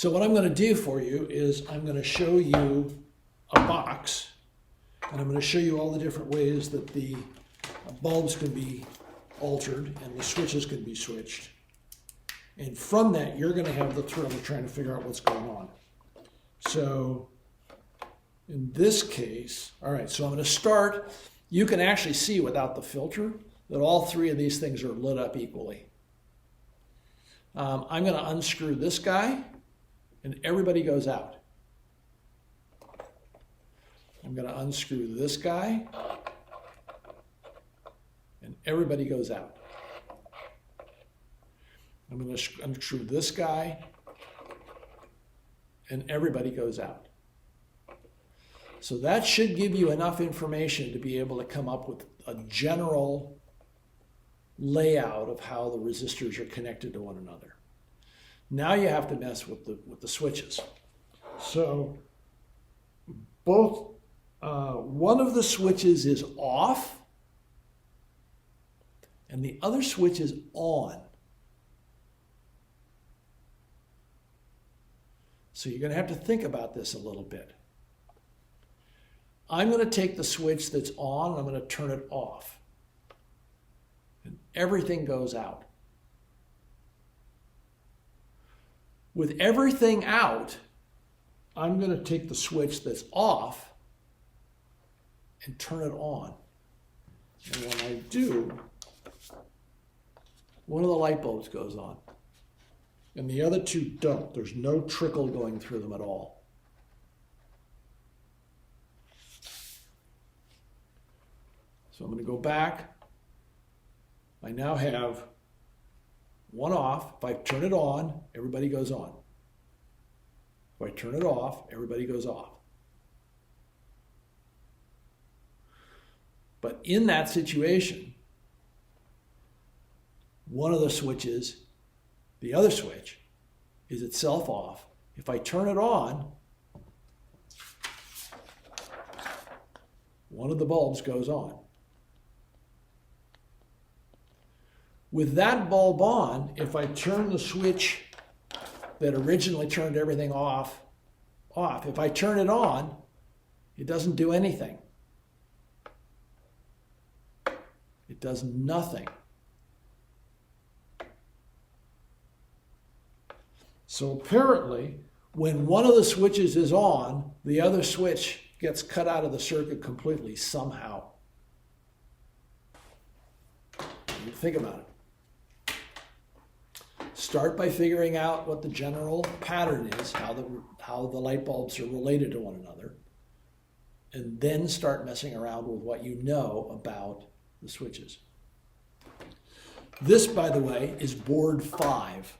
So what I'm going to do for you is I'm going to show you a box, and I'm going to show you all the different ways that the bulbs can be altered and the switches can be switched. And from that, you're going to have the thrill of trying to figure out what's going on. So in this case, all right, so I'm going to start. You can actually see without the filter that all three of these things are lit up equally. I'm going to unscrew this guy, and everybody goes out. I'm going to unscrew this guy, and everybody goes out. I'm going to unscrew this guy, and everybody goes out. So that should give you enough information to be able to come up with a general layout of how the resistors are connected to one another. Now you have to mess with the switches. So both one of the switches is off, and the other switch is on. So you're going to have to think about this a little bit. I'm going to take the switch that's on and I'm going to turn it off. And everything goes out. With everything out, I'm going to take the switch that's off and turn it on. And when I do, one of the light bulbs goes on. And the other two don't. There's no trickle going through them at all. So I'm going to go back. I now have one off. If I turn it on, everybody goes on. If I turn it off, everybody goes off. But in that situation, one of the switches, the other switch, is itself off. If I turn it on, one of the bulbs goes on. With that bulb on, if I turn the switch that originally turned everything off, if I turn it on, it doesn't do anything. It does nothing. So apparently, when one of the switches is on, the other switch gets cut out of the circuit completely somehow. Think about it. Start by figuring out what the general pattern is, how the light bulbs are related to one another, and then start messing around with what you know about the switches. This, by the way, is board 5.